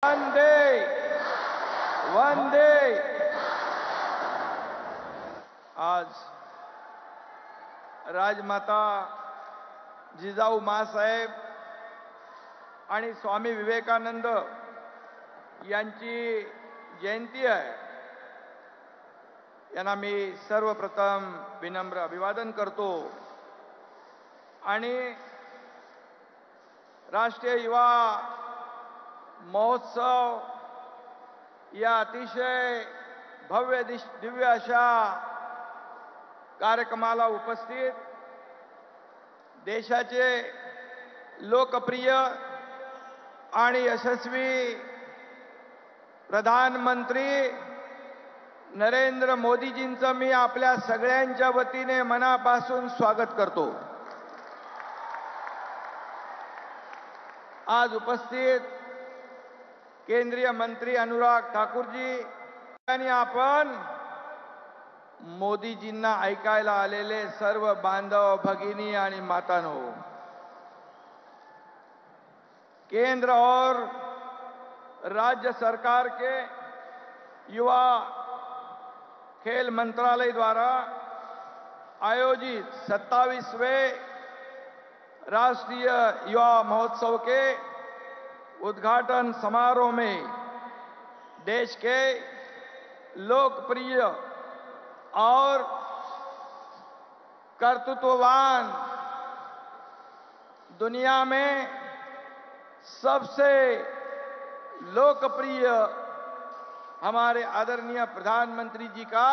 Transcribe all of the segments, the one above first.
वंदे वंदे। आज राजमाता जिजाऊ माँसाहेब आणि स्वामी विवेकानंद यांची जयंती आहे. यांना मी सर्वप्रथम विनम्र अभिवादन करतो आणि राष्ट्रीय युवा महोत्सव या अतिशय भव्य दिव्य अशा कार्यक्रमाला उपस्थित देशाचे लोकप्रिय आणि यशस्वी प्रधानमंत्री नरेंद्र मोदीजींचं मी आपल्या सगळ्यांच्या वतीने मनापासून स्वागत करतो. आज उपस्थित केंद्रीय मंत्री अनुराग ठाकूरजी आणि आपण मोदीजींना ऐकायला आलेले सर्व बांधव भगिनी आणि मातांनो, केंद्र और राज्य सरकार के युवा खेल मंत्रालय द्वारा आयोजित 27वें राष्ट्रीय युवा महोत्सव के उद्घाटन समारोह में देश के लोकप्रिय और कर्तृत्ववान, दुनिया में सबसे लोकप्रिय हमारे आदरणीय प्रधानमंत्री जी का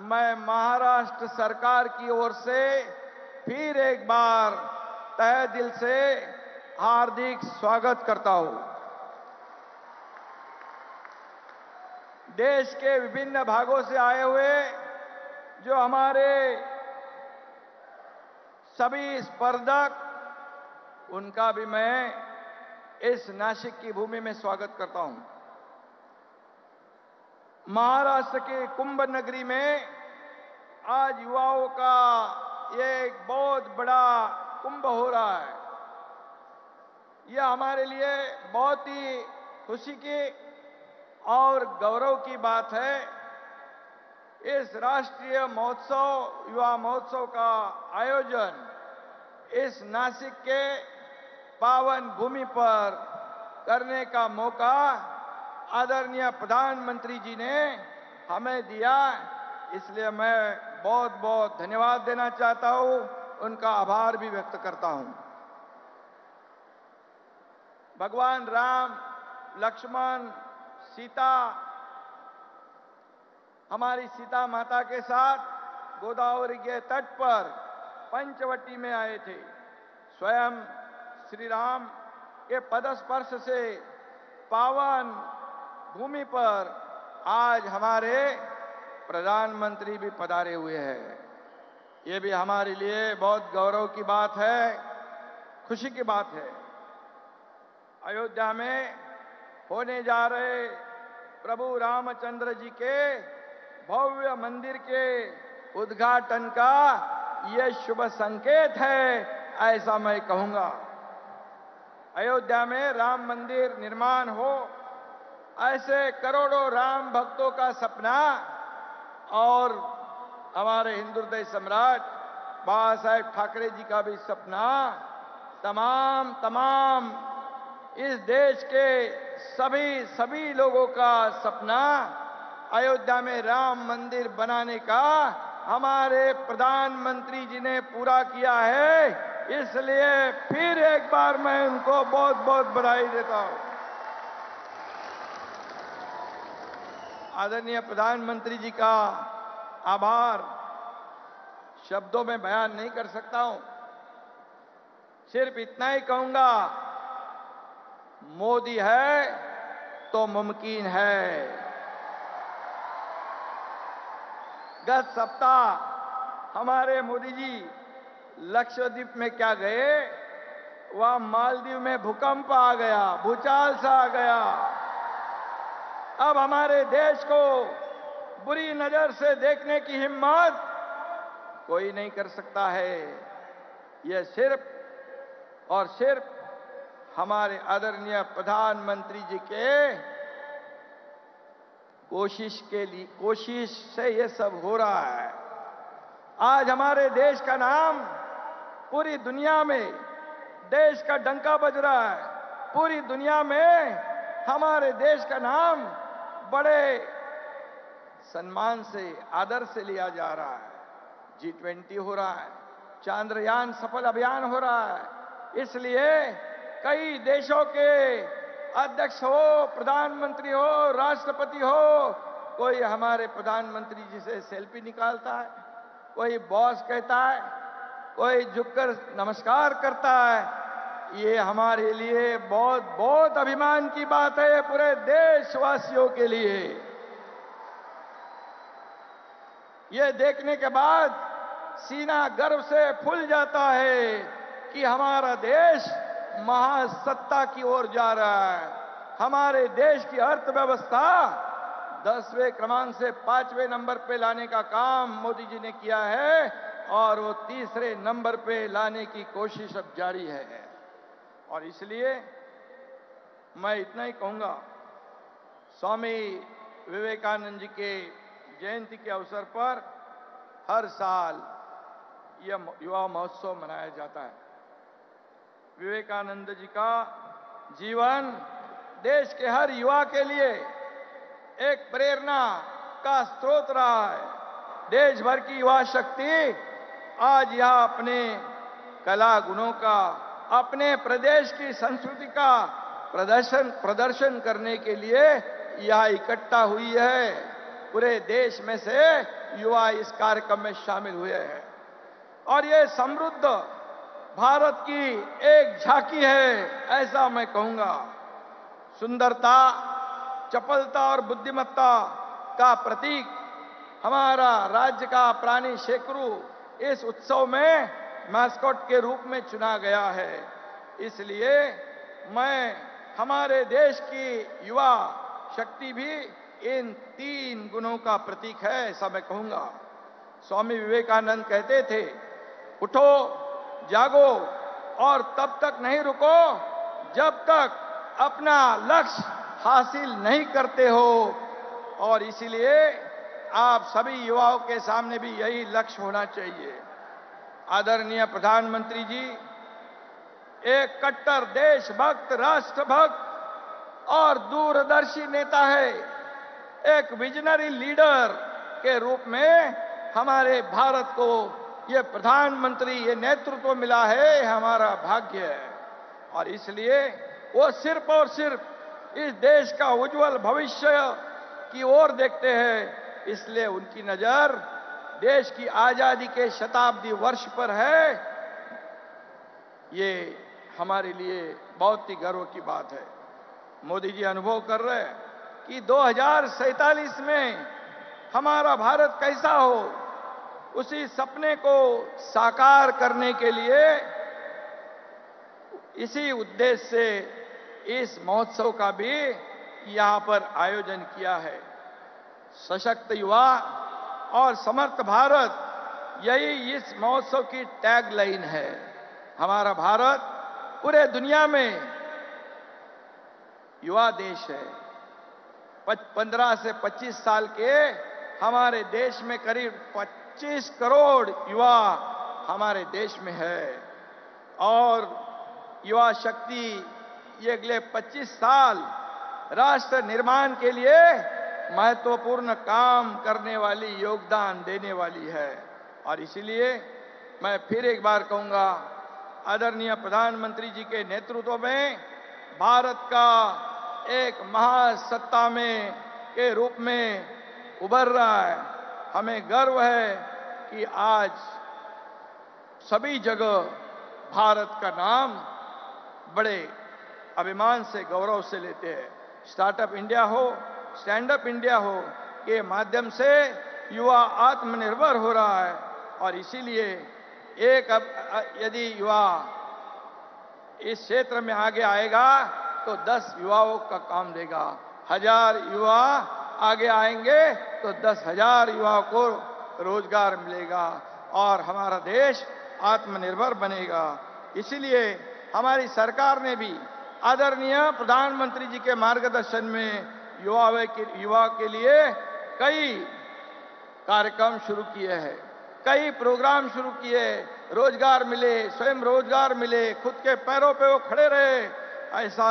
मैं महाराष्ट्र सरकार की ओर से फिर एक बार तहे दिल से हार्दिक स्वागत करता हूं. देश के विभिन्न भागों से आए हुए जो हमारे सभी स्पर्धक, उनका भी मैं इस नासिक की भूमि में स्वागत करता हूं. महाराष्ट्र के कुंभ नगरी में आज युवाओं का एक बहुत बड़ा कुंभ हो रहा है. यह हमारे लिए बहुत ही खुशी की और गौरव की बात है. इस राष्ट्रीय महोत्सव, युवा महोत्सव का आयोजन इस नासिक के पावन भूमि पर करने का मौका आदरणीय प्रधानमंत्री जी ने हमें दिया. इसलिए मैं बहुत बहुत धन्यवाद देना चाहता हूं, उनका आभार भी व्यक्त करता हूं. भगवान राम, लक्ष्मण, सीता, हमारी सीता माता के साथ गोदावरी के तट पर पंचवटी में आए थे. स्वयं श्री राम के पदस्पर्श से पावन भूमि पर आज हमारे प्रधानमंत्री भी पधारे हुए हैं. ये भी हमारे लिए बहुत गौरव की बात है, खुशी की बात है. अयोध्या में होने जा रहे प्रभु रामचंद्र जी के भव्य मंदिर के उद्घाटन का ये शुभ संकेत है, ऐसा मैं कहूंगा. अयोध्या में राम मंदिर निर्माण हो, ऐसे करोड़ों राम भक्तों का सपना और हमारे हिंदू हृदय सम्राट बाबा साहेब ठाकरे जी का भी सपना, तमाम इस देश के सभी लोगों का सपना अयोध्या में राम मंदिर बनाने का हमारे प्रधानमंत्री जी ने पूरा किया है. इसलिए फिर एक बार मैं उनको बहुत बहुत बधाई देता हूं. आदरणीय प्रधानमंत्री जी का आभार शब्दों में बयान नहीं कर सकता हूं. सिर्फ इतना ही कहूंगा, मोदी है तो मुमकिन है. गत सप्ताह हमारे मोदी जी लक्षद्वीप में क्या गए, वहां मालदीव में भूकंप आ गया, भूचाल सा आ गया. अब हमारे देश को बुरी नजर से देखने की हिम्मत कोई नहीं कर सकता है. यह सिर्फ और सिर्फ हमारे आदरणीय प्रधानमंत्री जी के कोशिश से ये सब हो रहा है। आज हमारे देश का नाम पूरी दुनिया में, देश का डंका बज रहा है। पूरी दुनिया में हमारे देश का नाम बड़े सम्मान से, आदर से लिया जा रहा है। G20 हो रहा है, चांद्रयान सफल अभियान हो रहा है। इसलिए कई देशों के अध्यक्ष हो, प्रधानमंत्री हो, राष्ट्रपति हो, कोई हमारे प्रधानमंत्री जी से सेल्फी निकालता है, कोई बॉस कहता है, कोई झुककर नमस्कार करता है। ये हमारे लिए बहुत बहुत अभिमान की बात है, पूरे देशवासियों के लिए। ये देखने के बाद सीना गर्व से फूल जाता है कि हमारा देश महासत्ता की ओर जा रहा है। हमारे देश की अर्थव्यवस्था 10वें क्रमांक से 5वें नंबर पे लाने का काम मोदी जी ने किया है और वो 3रे नंबर पे लाने की कोशिश अब जारी है। और इसलिए मैं इतना ही कहूंगा, स्वामी विवेकानंद जी के जयंती के अवसर पर हर साल यह युवा महोत्सव मनाया जाता है। विवेकानंद जी का जीवन देश के हर युवा के लिए एक प्रेरणा का स्रोत रहा है। देश भर की युवा शक्ति आज यह अपने कला गुणों का, अपने प्रदेश की संस्कृति का प्रदर्शन करने के लिए यह इकट्ठा हुई है। पूरे देश में से युवा इस कार्यक्रम में शामिल हुए हैं और ये समृद्ध भारत की एक झांकी है, ऐसा मैं कहूंगा। सुंदरता, चपलता और बुद्धिमत्ता का प्रतीक हमारा राज्य का प्राणी शेकरू इस उत्सव में मैस्कॉट के रूप में चुना गया है। इसलिए मैं हमारे देश की युवा शक्ति भी इन 3 गुणों का प्रतीक है, ऐसा मैं कहूंगा। स्वामी विवेकानंद कहते थे, उठो, जागो और तब तक नहीं रुको जब तक अपना लक्ष्य हासिल नहीं करते हो। और इसीलिए आप सभी युवाओं के सामने भी यही लक्ष्य होना चाहिए। आदरणीय प्रधानमंत्री जी एक कट्टर देशभक्त, राष्ट्रभक्त और दूरदर्शी नेता है। एक विजनरी लीडर के रूप में हमारे भारत को ये प्रधानमंत्री, ये नेतृत्व मिला है, हमारा भाग्य है। और इसलिए वो सिर्फ और सिर्फ इस देश का उज्जवल भविष्य की ओर देखते हैं। इसलिए उनकी नजर देश की आजादी के शताब्दी वर्ष पर है। ये हमारे लिए बहुत ही गर्व की बात है। मोदी जी अनुभव कर रहे हैं कि 2047 में हमारा भारत कैसा हो, उसी सपने को साकार करने के लिए इसी उद्देश्य से इस महोत्सव का भी यहां पर आयोजन किया है। सशक्त युवा और समर्थ भारत, यही इस महोत्सव की टैगलाइन है। हमारा भारत पूरे दुनिया में युवा देश है। 15 से 25 साल के हमारे देश में करीब 25 करोड़ युवा हमारे देश में है और युवा शक्ति ये अगले 25 साल राष्ट्र निर्माण के लिए महत्वपूर्ण काम करने वाली, योगदान देने वाली है। और इसीलिए मैं फिर एक बार कहूंगा, आदरणीय प्रधानमंत्री जी के नेतृत्व में भारत का एक महासत्ता में के रूप में उभर रहा है। हमें गर्व है कि आज सभी जगह भारत का नाम बड़े अभिमान से, गौरव से लेते हैं। स्टार्टअप इंडिया हो, स्टैंड अप इंडिया हो, के माध्यम से युवा आत्मनिर्भर हो रहा है। और इसीलिए यदि युवा इस क्षेत्र में आगे आएगा तो 10 युवाओं का काम देगा। 1000 युवा आगे आएंगे तो 10,000 युवाओं को रोजगार मिलेगा और हमारा देश आत्मनिर्भर बनेगा। इसीलिए हमारी सरकार ने भी आदरणीय प्रधानमंत्री जी के मार्गदर्शन में युवा के लिए कई कार्यक्रम शुरू किए हैं, कई प्रोग्राम शुरू किए, रोजगार मिले, स्वयं रोजगार मिले, खुद के पैरों पे वो खड़े रहे। ऐसा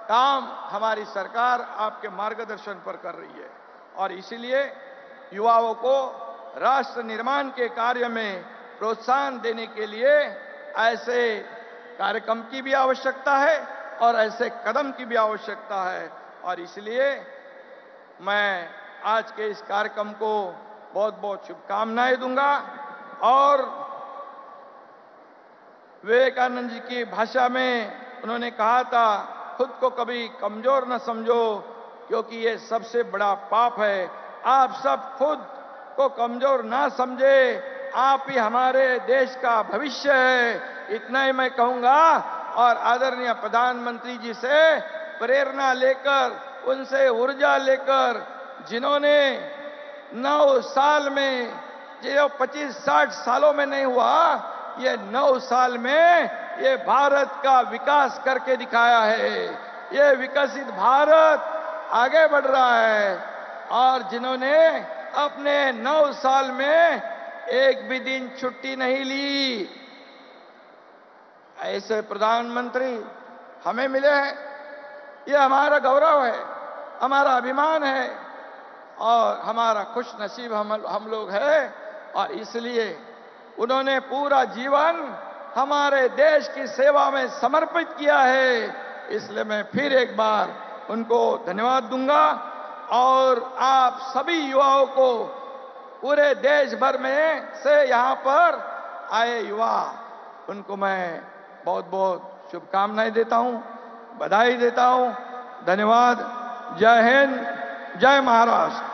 काम हमारी सरकार आपके मार्गदर्शन पर कर रही है और इसीलिए युवाओं को राष्ट्र निर्माण के कार्य में प्रोत्साहन देने के लिए ऐसे कार्यक्रम की भी आवश्यकता है और ऐसे कदम की भी आवश्यकता है और इसलिए मैं आज के इस कार्यक्रम को बहुत बहुत शुभकामनाएं दूंगा और विवेकानंद जी की भाषा में उन्होंने कहा था, खुद को कभी कमजोर न समझो क्योंकि ये सबसे बड़ा पाप है। आप सब खुद को कमजोर ना समझे, आप ही हमारे देश का भविष्य है। इतना ही मैं कहूंगा और आदरणीय प्रधानमंत्री जी से प्रेरणा लेकर, उनसे ऊर्जा लेकर, जिन्होंने 9 साल में, जो 25-60 सालों में नहीं हुआ, ये 9 साल में ये भारत का विकास करके दिखाया है। ये विकसित भारत आगे बढ़ रहा है और जिन्होंने अपने 9 साल में एक भी दिन छुट्टी नहीं ली, ऐसे प्रधानमंत्री हमें मिले हैं। ये हमारा गौरव है, हमारा अभिमान है और हमारा खुश नसीब हम लोग हैं और इसलिए उन्होंने पूरा जीवन हमारे देश की सेवा में समर्पित किया है। इसलिए मैं फिर एक बार उनको धन्यवाद दूंगा और आप सभी युवाओं को पूरे देश भर में से यहाँ पर आए युवा, उनको मैं बहुत बहुत शुभकामनाएं देता हूँ, बधाई देता हूँ। धन्यवाद। जय हिंद, जय महाराष्ट्र।